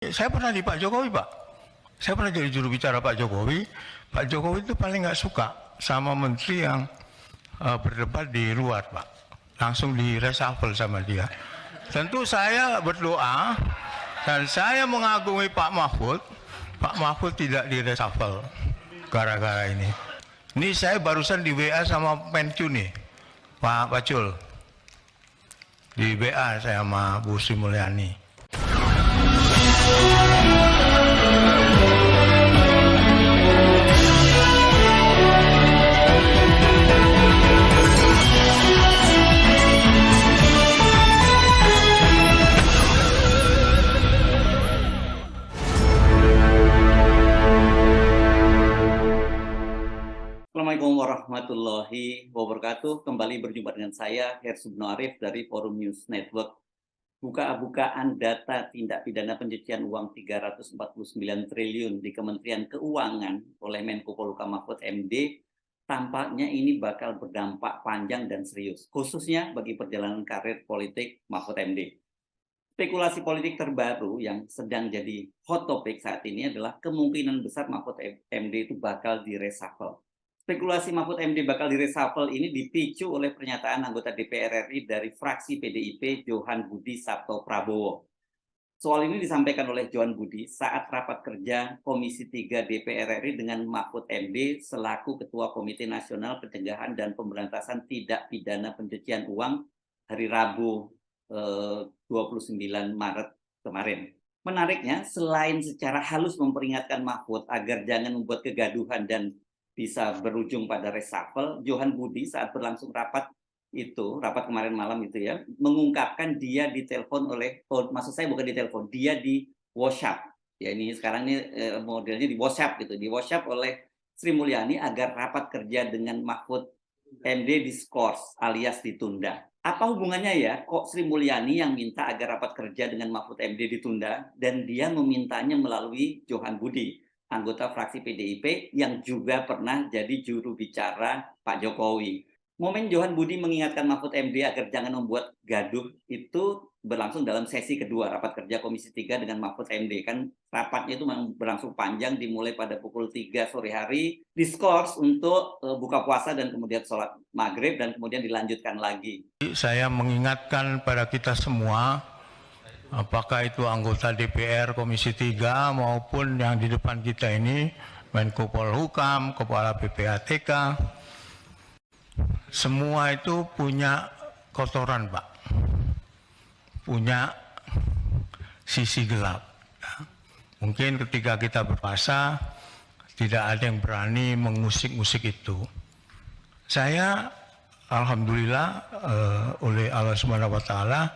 Saya pernah di Pak Jokowi, Pak. Saya pernah jadi juru bicara Pak Jokowi. Pak Jokowi itu paling nggak suka sama menteri yang berdebat di luar, Pak. Langsung di reshuffle sama dia. Tentu saya berdoa dan saya mengagumi Pak Mahfud. Pak Mahfud tidak di reshuffle gara-gara ini. Ini saya barusan di WA sama Menkyu nih, Pak Pacul. Di WA saya sama Bu Sri Mulyani. Assalamualaikum warahmatullahi wabarakatuh. Kembali berjumpa dengan saya, Hersubno Arif dari Forum News Network. Buka-bukaan data tindak pidana pencucian uang 349 triliun di Kementerian Keuangan oleh Menko Polhukam Mahfud MD, tampaknya ini bakal berdampak panjang dan serius, khususnya bagi perjalanan karir politik Mahfud MD. Spekulasi politik terbaru yang sedang jadi hot topic saat ini adalah kemungkinan besar Mahfud MD itu bakal di-reshuffle. Spekulasi Mahfud MD bakal di-reshuffle ini dipicu oleh pernyataan anggota DPR RI dari fraksi PDIP Johan Budi Sabto Prabowo. Soal ini disampaikan oleh Johan Budi saat rapat kerja Komisi 3 DPR RI dengan Mahfud MD selaku Ketua Komite Nasional Pencegahan dan Pemberantasan Tindak Pidana Pencucian Uang hari Rabu 29 Maret kemarin. Menariknya, selain secara halus memperingatkan Mahfud agar jangan membuat kegaduhan dan bisa berujung pada reshuffle, Johan Budi saat berlangsung rapat kemarin malam itu ya, mengungkapkan dia ditelepon oleh, maksud saya bukan ditelepon, dia di WhatsApp. Ya ini sekarang ini modelnya di WhatsApp gitu, di WhatsApp oleh Sri Mulyani agar rapat kerja dengan Mahfud MD diskors alias ditunda. Apa hubungannya ya, kok Sri Mulyani yang minta agar rapat kerja dengan Mahfud MD ditunda dan dia memintanya melalui Johan Budi, anggota fraksi PDIP yang juga pernah jadi juru bicara Pak Jokowi. Momen Johan Budi mengingatkan Mahfud MD agar jangan membuat gaduh itu berlangsung dalam sesi kedua rapat kerja Komisi 3 dengan Mahfud MD. Kan rapatnya itu memang berlangsung panjang, dimulai pada pukul 3 sore hari, diskors untuk buka puasa dan kemudian sholat maghrib dan kemudian dilanjutkan lagi. Saya mengingatkan pada kita semua, apakah itu anggota DPR Komisi 3 maupun yang di depan kita ini, Menko Polhukam, Kepala PPATK, semua itu punya kotoran, Pak. Punya sisi gelap. Mungkin ketika kita berpuasa, tidak ada yang berani mengusik-usik itu. Saya, alhamdulillah, oleh Allah Subhanahu wa Ta'ala,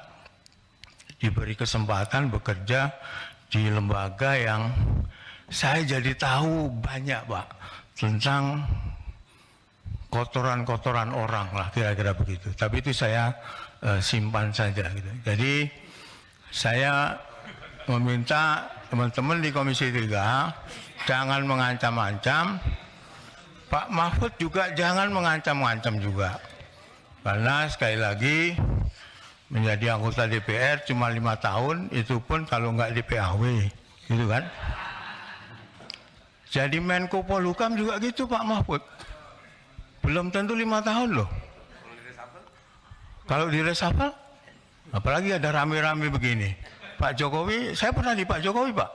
diberi kesempatan bekerja di lembaga yang saya jadi tahu banyak, Pak, tentang kotoran-kotoran orang lah, kira-kira begitu. Tapi itu saya simpan saja gitu. Jadi saya meminta teman-teman di Komisi 3 jangan mengancam-ancam. Pak Mahfud juga jangan mengancam-ancam juga. Karena sekali lagi menjadi anggota DPR cuma 5 tahun, itu pun kalau nggak di PAW, gitu kan. Jadi Menko Polhukam juga gitu Pak Mahfud. Belum tentu 5 tahun loh. Kalau di reshuffle, apalagi ada rame-rame begini. Pak Jokowi, saya pernah di Pak Jokowi, Pak.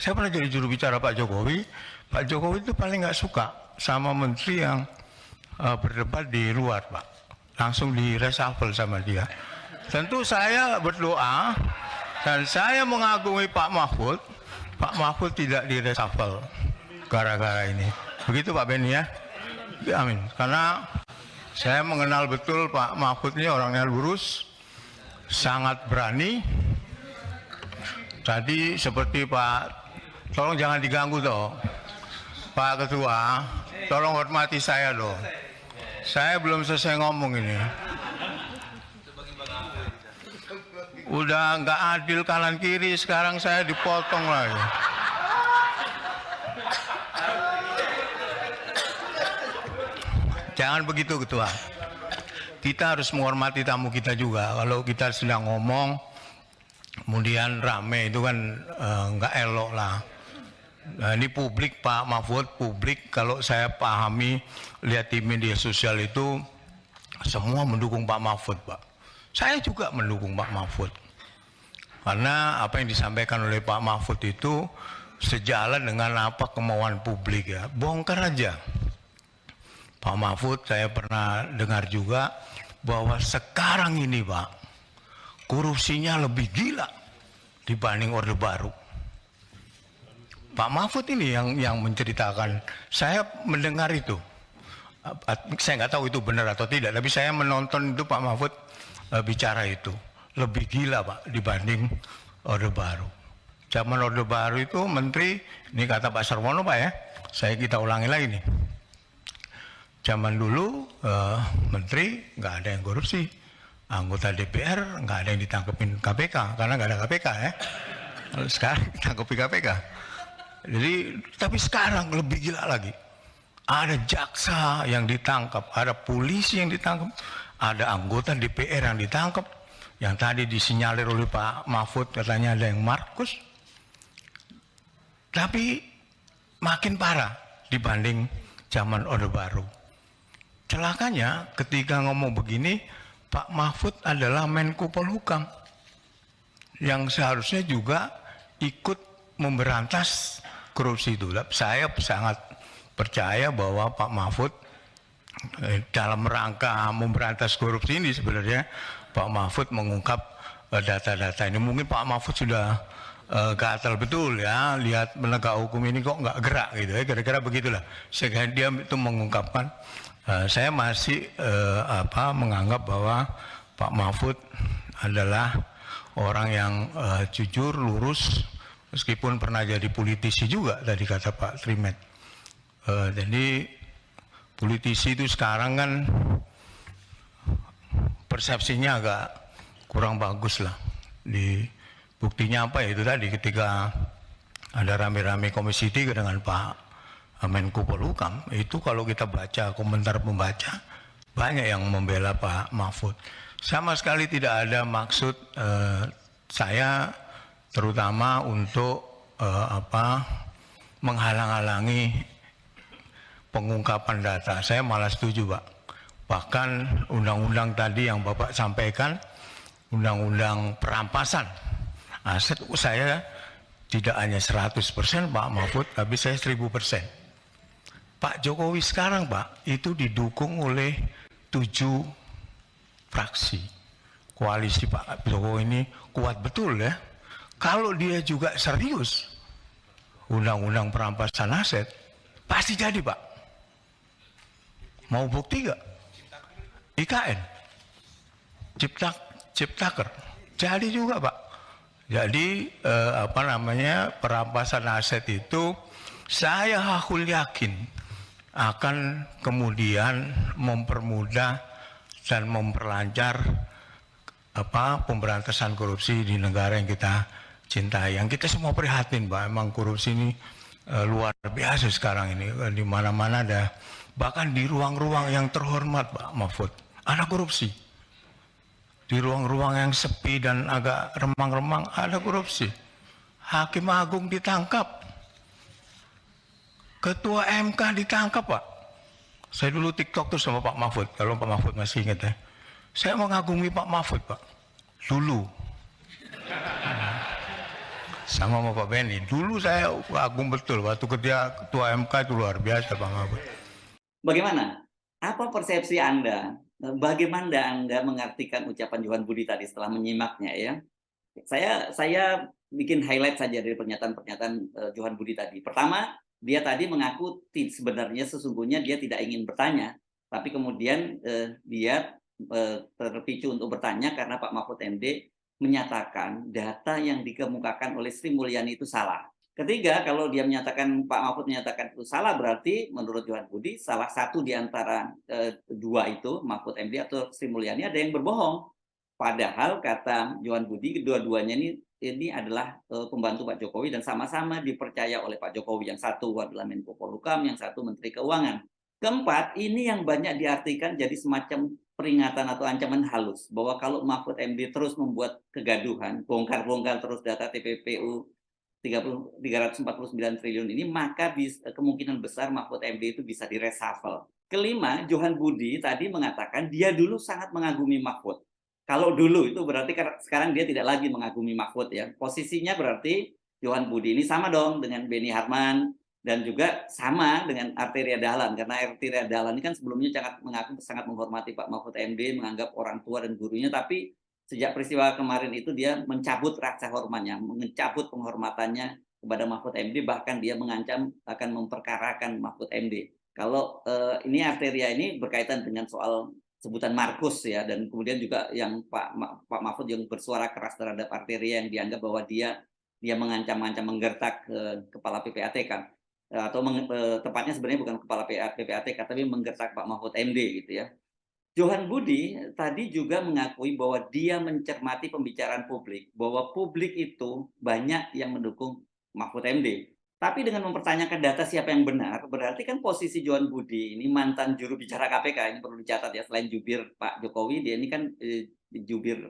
Saya pernah jadi juru bicara Pak Jokowi. Pak Jokowi itu paling nggak suka sama menteri yang berdebat di luar, Pak. Langsung di reshuffle sama dia. Tentu saya berdoa dan saya mengagumi Pak Mahfud. Pak Mahfud tidak di reshuffle gara-gara ini. Begitu Pak Beni ya. Amin. Karena saya mengenal betul Pak Mahfud ini orangnya lurus, sangat berani. Tadi seperti Pak, tolong jangan diganggu toh. Pak Ketua, tolong hormati saya loh. Saya belum selesai ngomong ini. Udah nggak adil kanan kiri, sekarang saya dipotong lagi. Jangan begitu Ketua. Kita harus menghormati tamu kita juga. Kalau kita sedang ngomong, kemudian rame itu kan nggak elok lah. Nah, ini publik Pak Mahfud, publik kalau saya pahami lihat di media sosial itu semua mendukung Pak Mahfud, Pak. Saya juga mendukung Pak Mahfud. Karena apa yang disampaikan oleh Pak Mahfud itu sejalan dengan apa kemauan publik ya. Bongkar aja. Pak Mahfud saya pernah dengar juga bahwa sekarang ini Pak, korupsinya lebih gila dibanding Orde Baru. Pak Mahfud ini yang menceritakan, saya mendengar itu. Saya nggak tahu itu benar atau tidak, tapi saya menonton itu Pak Mahfud bicara itu. Lebih gila Pak dibanding Orde Baru. Zaman Orde Baru itu menteri, ini kata Pak Sarwono Pak ya, kita ulangi lagi nih. Zaman dulu menteri nggak ada yang korupsi, anggota DPR nggak ada yang ditangkepin KPK karena nggak ada KPK ya. Sekarang ditangkepi KPK. Jadi, tapi sekarang lebih gila lagi. Ada jaksa yang ditangkap, ada polisi yang ditangkap, ada anggota DPR yang ditangkap. Yang tadi disinyalir oleh Pak Mahfud katanya ada yang Markus. Tapi makin parah dibanding zaman Orde Baru. Celakanya ketika ngomong begini, Pak Mahfud adalah Menko Polhukam yang seharusnya juga ikut memberantas korupsi itu. Saya sangat percaya bahwa Pak Mahfud dalam rangka memberantas korupsi ini sebenarnya Pak Mahfud mengungkap data-data ini. Mungkin Pak Mahfud sudah gatal betul ya, lihat penegak hukum ini kok nggak gerak gitu ya, kira-kira begitulah. Sehingga dia itu mengungkapkan. Saya masih menganggap bahwa Pak Mahfud adalah orang yang jujur, lurus, meskipun pernah jadi politisi juga tadi kata Pak Trimet. Jadi politisi itu sekarang kan persepsinya agak kurang bagus lah. Buktinya apa ya itu tadi ketika ada rame-rame Komisi 3 dengan Pak Menko Polhukam, itu kalau kita baca komentar pembaca banyak yang membela Pak Mahfud. Sama sekali tidak ada maksud saya terutama untuk menghalang-halangi pengungkapan data. Saya malah setuju Pak. Bahkan undang-undang tadi yang Bapak sampaikan, undang-undang perampasan aset, saya tidak hanya 100% Pak Mahfud, tapi saya 1000%. Pak Jokowi sekarang Pak, itu didukung oleh 7 fraksi. Koalisi Pak Jokowi ini kuat betul ya. Kalau dia juga serius, undang-undang perampasan aset, pasti jadi Pak. Mau bukti gak? IKN, Ciptaker, jadi juga Pak. Jadi perampasan aset itu saya hakul yakin akan kemudian mempermudah dan memperlancar pemberantasan korupsi di negara yang kita cintai. Yang kita semua prihatin Pak, emang korupsi ini luar biasa sekarang ini, di mana-mana ada, bahkan di ruang-ruang yang terhormat Pak Mahfud ada korupsi. Di ruang-ruang yang sepi dan agak remang-remang ada korupsi. Hakim Agung ditangkap. Ketua MK ditangkap Pak. Saya dulu TikTok tuh sama Pak Mahfud, kalau Pak Mahfud masih ingat ya. Saya mengagumi Pak Mahfud Pak. Dulu. Sama Pak Benny. Dulu saya kagum betul waktu ketua MK itu luar biasa Pak Mahfud. Bagaimana? Apa persepsi Anda? Bagaimana Anda mengartikan ucapan Johan Budi tadi setelah menyimaknya ya? Saya bikin highlight saja dari pernyataan-pernyataan Johan Budi tadi. Pertama, dia tadi mengaku sebenarnya sesungguhnya dia tidak ingin bertanya, tapi kemudian dia terpicu untuk bertanya karena Pak Mahfud MD menyatakan data yang dikemukakan oleh Sri Mulyani itu salah. Ketiga, kalau dia menyatakan, Pak Mahfud menyatakan itu salah, berarti menurut Johan Budi salah satu di antara dua itu, Mahfud MD atau Sri Mulyani, ada yang berbohong. Padahal kata Johan Budi, kedua-duanya ini adalah pembantu Pak Jokowi dan sama-sama dipercaya oleh Pak Jokowi. Yang satu adalah Menko Polhukam, yang satu Menteri Keuangan. Keempat, ini yang banyak diartikan jadi semacam peringatan atau ancaman halus bahwa kalau Mahfud MD terus membuat kegaduhan, bongkar-bongkar terus data TPPU 349 triliun ini, maka kemungkinan besar Mahfud MD itu bisa direshuffle. Kelima, Johan Budi tadi mengatakan dia dulu sangat mengagumi Mahfud. Kalau dulu itu berarti sekarang dia tidak lagi mengagumi Mahfud ya. Posisinya berarti Johan Budi ini sama dong dengan Beni Harman dan juga sama dengan Arteria Dahlan, karena Arteria Dahlan ini kan sebelumnya sangat menghormati Pak Mahfud MD, menganggap orang tua dan gurunya, tapi sejak peristiwa kemarin itu dia mencabut rasa hormatnya, mencabut penghormatannya kepada Mahfud MD, bahkan dia mengancam akan memperkarakan Mahfud MD. Kalau ini Arteria ini berkaitan dengan soal sebutan Markus ya, dan kemudian juga yang Pak Mahfud yang bersuara keras terhadap Arteria yang dianggap bahwa dia mengancam-ancam menggertak kepala PPATK, atau tepatnya sebenarnya bukan kepala PPATK tapi menggertak Pak Mahfud MD gitu ya. Johan Budi tadi juga mengakui bahwa dia mencermati pembicaraan publik, bahwa publik itu banyak yang mendukung Mahfud MD. Tapi dengan mempertanyakan data siapa yang benar, berarti kan posisi Johan Budi ini mantan juru bicara KPK, ini perlu dicatat ya, selain jubir Pak Jokowi, dia ini kan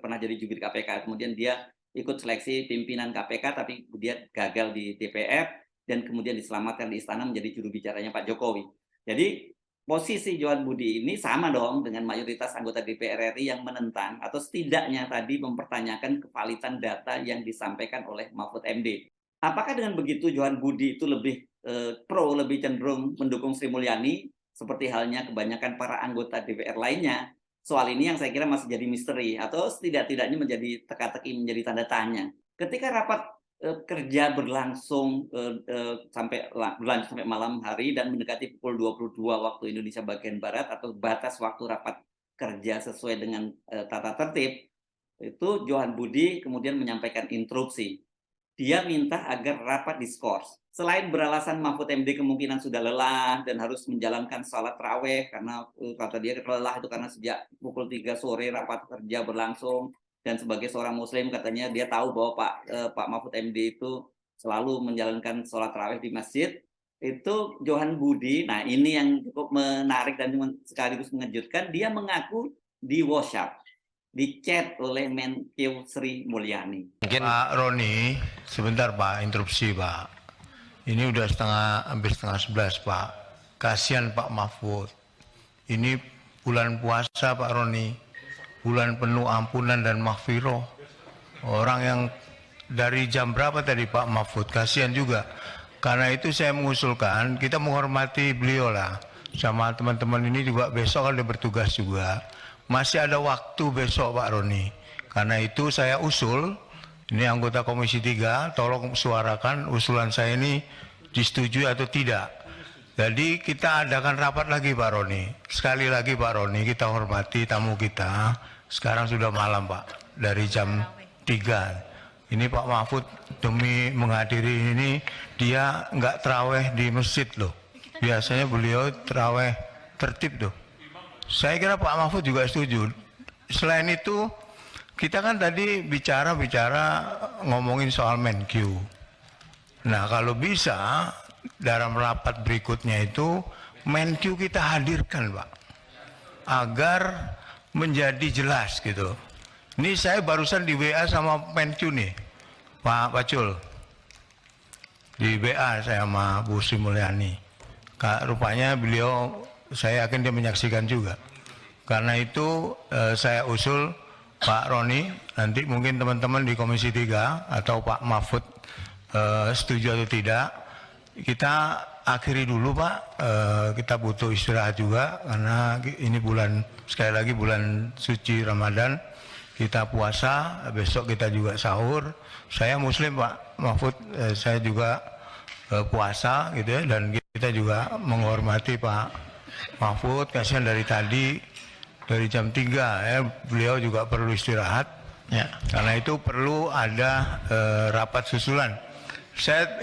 pernah jadi jubir KPK, kemudian dia ikut seleksi pimpinan KPK, tapi dia gagal di DPR, dan kemudian diselamatkan di istana menjadi juru bicaranya Pak Jokowi. Jadi posisi Johan Budi ini sama dong dengan mayoritas anggota DPR RI yang menentang atau setidaknya tadi mempertanyakan kevalitan data yang disampaikan oleh Mahfud MD. Apakah dengan begitu Johan Budi itu lebih lebih cenderung mendukung Sri Mulyani seperti halnya kebanyakan para anggota DPR lainnya? Soal ini yang saya kira masih jadi misteri atau setidak-tidaknya menjadi teka-teki, menjadi tanda tanya. Ketika rapat kerja berlangsung sampai malam hari dan mendekati pukul 22 waktu Indonesia bagian Barat atau batas waktu rapat kerja sesuai dengan tata tertib, itu Johan Budi kemudian menyampaikan instruksi. Dia minta agar rapat diskors. Selain beralasan Mahfud MD kemungkinan sudah lelah dan harus menjalankan salat tarawih karena kata dia lelah itu karena sejak pukul 3 sore rapat kerja berlangsung, dan sebagai seorang muslim katanya dia tahu bahwa Pak Mahfud MD itu selalu menjalankan sholat tarawih di masjid. Itu Johan Budi, nah ini yang cukup menarik dan sekaligus mengejutkan, dia mengaku di WhatsApp, di chat oleh Menkeu Sri Mulyani. Mungkin Pak Roni, sebentar Pak, interupsi Pak. Ini udah hampir setengah 11 Pak. Kasihan Pak Mahfud. Ini bulan puasa Pak Roni. Bulan penuh ampunan dan maghfirah. Orang yang dari jam berapa tadi Pak Mahfud? Kasihan juga. Karena itu saya mengusulkan kita menghormati beliau lah. Sama teman-teman ini juga besok kan dia bertugas juga. Masih ada waktu besok Pak Roni. Karena itu saya usul, ini anggota Komisi 3, tolong suarakan usulan saya ini disetujui atau tidak. Jadi kita adakan rapat lagi Pak Roni. Sekali lagi Pak Roni, kita hormati tamu kita. Sekarang sudah malam Pak, dari jam 3. Ini Pak Mahfud demi menghadiri ini, dia nggak terawih di masjid loh. Biasanya beliau terawih tertib tuh. Saya kira Pak Mahfud juga setuju. Selain itu, kita kan tadi bicara ngomongin soal Menkeu. Nah kalau bisa dalam rapat berikutnya itu Menkeu kita hadirkan Pak, agar menjadi jelas gitu. Ini saya barusan di WA sama Menkeu nih, Pak Pacul. Di WA saya sama Bu Sri Mulyani. Rupanya beliau, saya yakin dia menyaksikan juga. Karena itu saya usul Pak Roni, nanti mungkin teman-teman di Komisi 3 atau Pak Mahfud setuju atau tidak, kita akhiri dulu Pak. Kita butuh istirahat juga karena ini sekali lagi bulan suci Ramadan, kita puasa, besok kita juga sahur. Saya muslim Pak Mahfud, saya juga puasa gitu ya, dan kita juga menghormati Pak Mahfud. Kasihan dari tadi, dari jam 3 ya, beliau juga perlu istirahat ya. Karena itu perlu ada rapat susulan.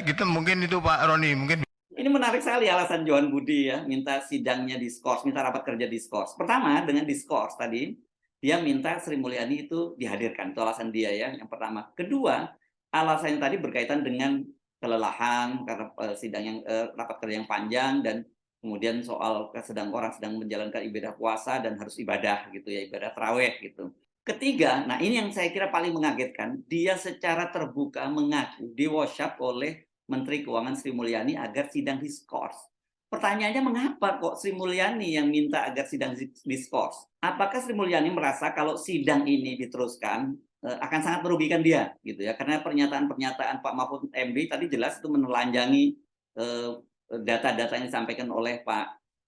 Kita mungkin itu Pak Roni, mungkin ini menarik sekali alasan Johan Budi ya, minta sidangnya diskors, minta rapat kerja diskors. Pertama, dengan diskors tadi, dia minta Sri Mulyani itu dihadirkan, itu alasan dia ya, yang pertama. Kedua, alasannya tadi berkaitan dengan kelelahan karena sidang yang rapat kerja yang panjang, dan Kemudian soal orang sedang menjalankan ibadah puasa dan harus ibadah gitu ya, ibadah tarawih gitu. Ketiga, nah ini yang saya kira paling mengagetkan, dia secara terbuka mengaku di-workshop oleh Menteri Keuangan Sri Mulyani agar sidang diskors. Pertanyaannya mengapa kok Sri Mulyani yang minta agar sidang diskors? Apakah Sri Mulyani merasa kalau sidang ini diteruskan akan sangat merugikan dia gitu ya? Karena pernyataan-pernyataan Pak Mahfud MD tadi jelas itu menelanjangi eh, data-data yang disampaikan oleh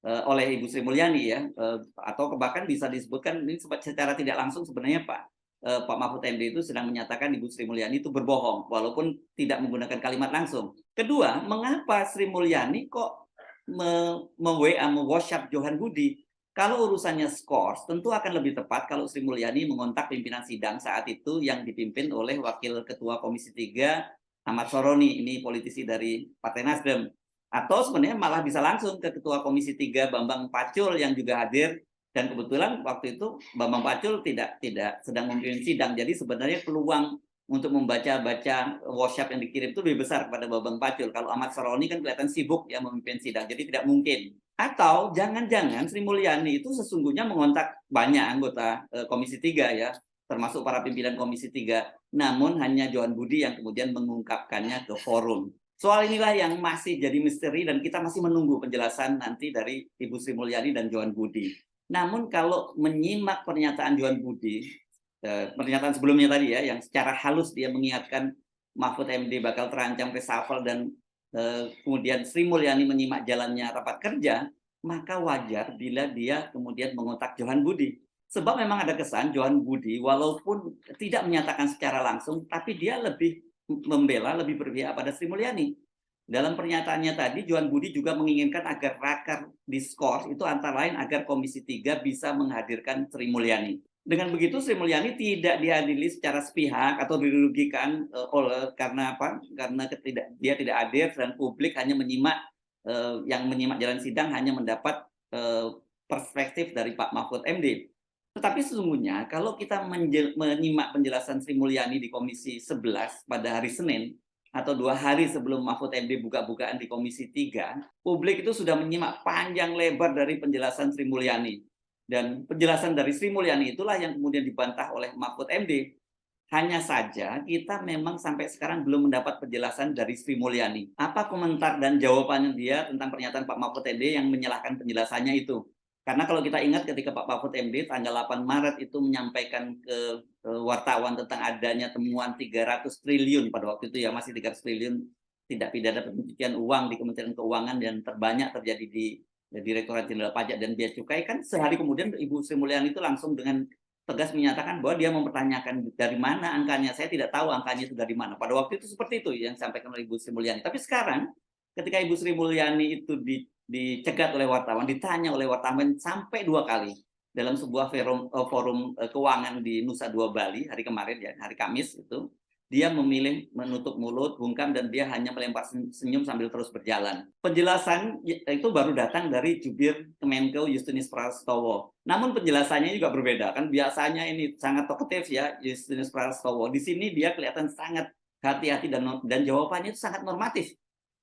oleh Ibu Sri Mulyani ya, atau bahkan bisa disebutkan ini secara tidak langsung sebenarnya Pak Mahfud MD itu sedang menyatakan Ibu Sri Mulyani itu berbohong walaupun tidak menggunakan kalimat langsung. Kedua, mengapa Sri Mulyani kok WA WhatsApp Johan Budi? Kalau urusannya skors, tentu akan lebih tepat kalau Sri Mulyani mengontak pimpinan sidang saat itu yang dipimpin oleh Wakil Ketua Komisi 3 Ahmad Soroni, ini politisi dari Partai Nasdem. Atau sebenarnya malah bisa langsung ke Ketua Komisi 3 Bambang Pacul yang juga hadir, dan kebetulan waktu itu Bambang Pacul tidak sedang memimpin sidang. Jadi sebenarnya peluang untuk membaca-baca WhatsApp yang dikirim itu lebih besar kepada Bambang Pacul. Kalau Ahmad Saroni kan kelihatan sibuk ya memimpin sidang, jadi tidak mungkin. Atau jangan-jangan Sri Mulyani itu sesungguhnya mengontak banyak anggota Komisi 3 ya, termasuk para pimpinan Komisi 3. Namun hanya Johan Budi yang kemudian mengungkapkannya ke forum. Soal inilah yang masih jadi misteri dan kita masih menunggu penjelasan nanti dari Ibu Sri Mulyani dan Johan Budi. Namun kalau menyimak pernyataan Johan Budi, pernyataan sebelumnya tadi ya, yang secara halus dia mengingatkan Mahfud MD bakal terancam reshuffle dan kemudian Sri Mulyani menyimak jalannya rapat kerja, maka wajar bila dia kemudian mengontak Johan Budi. Sebab memang ada kesan Johan Budi walaupun tidak menyatakan secara langsung, tapi dia lebih membela, lebih berpihak pada Sri Mulyani. Dalam pernyataannya tadi, Johan Budi juga menginginkan agar raker diskors itu antara lain agar Komisi 3 bisa menghadirkan Sri Mulyani. Dengan begitu Sri Mulyani tidak diadili secara sepihak atau dirugikan karena apa? Karena dia tidak hadir dan publik hanya menyimak yang menyimak jalan sidang hanya mendapat perspektif dari Pak Mahfud MD. Tetapi sesungguhnya kalau kita menyimak penjelasan Sri Mulyani di Komisi 11 pada hari Senin atau 2 hari sebelum Mahfud MD buka-bukaan di Komisi 3, publik itu sudah menyimak panjang lebar dari penjelasan Sri Mulyani. Dan penjelasan dari Sri Mulyani itulah yang kemudian dibantah oleh Mahfud MD. Hanya saja kita memang sampai sekarang belum mendapat penjelasan dari Sri Mulyani. Apa komentar dan jawabannya dia tentang pernyataan Pak Mahfud MD yang menyalahkan penjelasannya itu? Karena kalau kita ingat ketika Pak Mahfud MD tanggal 8 Maret itu menyampaikan ke wartawan tentang adanya temuan 300 triliun pada waktu itu ya, masih 300 triliun tindak pidana pencucian uang di Kementerian Keuangan dan terbanyak terjadi di Direktorat Jenderal Pajak dan Bea Cukai, kan sehari kemudian Ibu Sri Mulyani itu langsung dengan tegas menyatakan bahwa dia mempertanyakan dari mana angkanya. Saya tidak tahu angkanya itu dari mana. Pada waktu itu seperti itu yang disampaikan oleh Ibu Sri Mulyani. Tapi sekarang ketika Ibu Sri Mulyani itu dicegat oleh wartawan, ditanya oleh wartawan sampai 2 kali dalam sebuah forum keuangan di Nusa Dua Bali hari kemarin ya, hari Kamis itu, dia memilih menutup mulut, bungkam, dan dia hanya melempar senyum sambil terus berjalan. Penjelasan itu baru datang dari Jubir Kemenko Justinus Prastowo. Namun penjelasannya juga berbeda. Kan biasanya ini sangat talkative ya Justinus Prastowo. Di sini dia kelihatan sangat hati-hati dan jawabannya itu sangat normatif.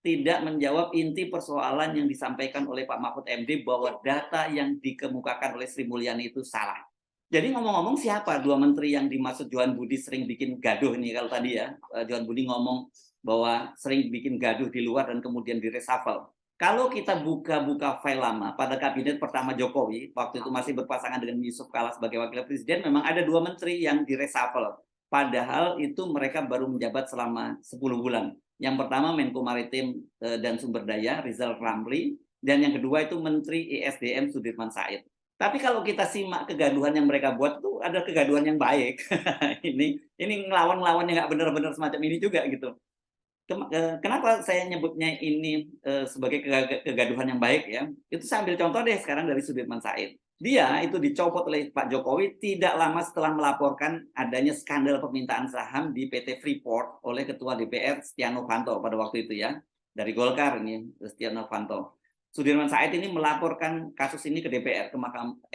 Tidak menjawab inti persoalan yang disampaikan oleh Pak Mahfud MD bahwa data yang dikemukakan oleh Sri Mulyani itu salah. Jadi ngomong-ngomong siapa 2 menteri yang dimaksud Johan Budi sering bikin gaduh ini kalau tadi ya, Johan Budi ngomong bahwa sering bikin gaduh di luar dan kemudian di-reshuffle. Kalau kita buka-buka file lama pada kabinet pertama Jokowi, waktu itu masih berpasangan dengan Yusuf Kala sebagai wakil presiden, memang ada 2 menteri yang di-reshuffle. Padahal itu mereka baru menjabat selama 10 bulan. Yang pertama Menko Maritim dan Sumber Daya Rizal Ramli, dan yang kedua itu Menteri ESDM Sudirman Said. Tapi kalau kita simak kegaduhan yang mereka buat tuh ada kegaduhan yang baik. ini ngelawan-ngelawan yang nggak benar-benar semacam ini juga gitu. Kenapa saya nyebutnya ini sebagai kegaduhan yang baik ya? Itu saya ambil contoh deh sekarang dari Sudirman Said. Dia itu dicopot oleh Pak Jokowi tidak lama setelah melaporkan adanya skandal permintaan saham di PT Freeport oleh Ketua DPR Setia Novanto pada waktu itu ya. Dari Golkar ini Setia Novanto. Sudirman Said ini melaporkan kasus ini ke DPR, ke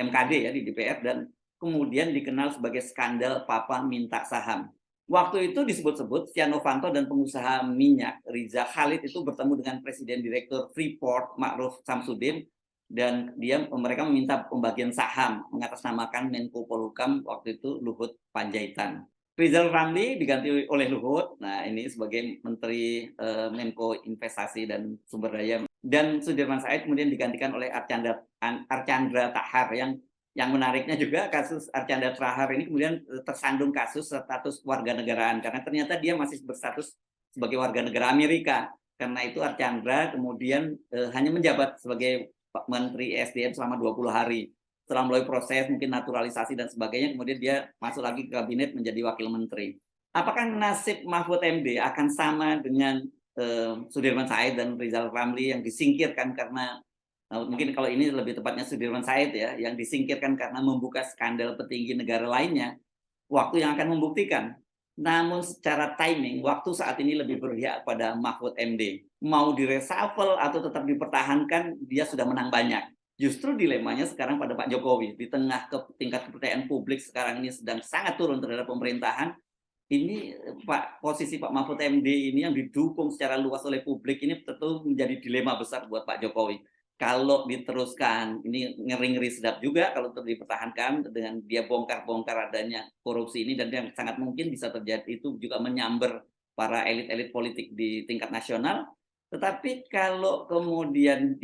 MKD ya di DPR, dan kemudian dikenal sebagai skandal Papa minta saham. Waktu itu disebut-sebut Setia Novanto dan pengusaha minyak Riza Khalid itu bertemu dengan Presiden Direktur Freeport Ma'ruf Samsudin dan mereka meminta pembagian saham mengatasnamakan Menko Polhukam waktu itu Luhut Panjaitan. Rizal Ramli diganti oleh Luhut, nah ini sebagai Menteri Menko Investasi dan Sumber Daya, dan Sudirman Said kemudian digantikan oleh Archandra Tahar. Yang menariknya juga kasus Archandra Tahar ini kemudian tersandung kasus status warga negaraan karena ternyata dia masih berstatus sebagai warga negara Amerika. Karena itu Archandra kemudian hanya menjabat sebagai Menteri SDM selama 20 hari. Setelah melalui proses mungkin naturalisasi dan sebagainya, kemudian dia masuk lagi ke kabinet menjadi wakil menteri. Apakah nasib Mahfud MD akan sama dengan Sudirman Said dan Rizal Ramli yang disingkirkan karena mungkin kalau ini lebih tepatnya Sudirman Said ya, yang disingkirkan karena membuka skandal petinggi negara lainnya, waktu yang akan membuktikan. Namun secara timing, waktu saat ini lebih berpihak pada Mahfud MD. Mau direshuffle atau tetap dipertahankan, dia sudah menang banyak. Justru dilemanya sekarang pada Pak Jokowi. Di tengah tingkat kepercayaan publik sekarang ini sedang sangat turun terhadap pemerintahan, ini posisi Pak Mahfud MD ini yang didukung secara luas oleh publik ini tentu menjadi dilema besar buat Pak Jokowi. Kalau diteruskan, ini ngeri-ngeri sedap juga kalau tetap dipertahankan dengan dia bongkar-bongkar adanya korupsi ini, dan yang sangat mungkin bisa terjadi itu juga menyamber para elit-elit politik di tingkat nasional. Tetapi kalau kemudian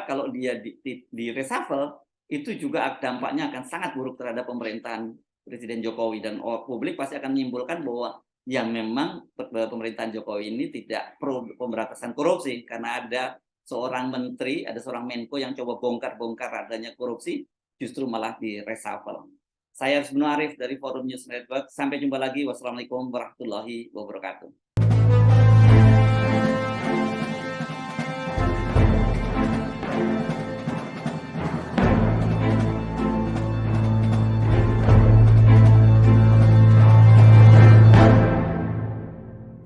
kalau dia di reshuffle, itu juga dampaknya akan sangat buruk terhadap pemerintahan Presiden Jokowi, dan publik pasti akan menyimpulkan bahwa yang memang pemerintahan Jokowi ini tidak pro pemberantasan korupsi karena ada seorang menteri, ada seorang Menko yang coba bongkar-bongkar adanya korupsi, justru malah di reshuffle. Saya Arsbino Arif dari Forum News Network. Sampai jumpa lagi. Wassalamualaikum warahmatullahi wabarakatuh.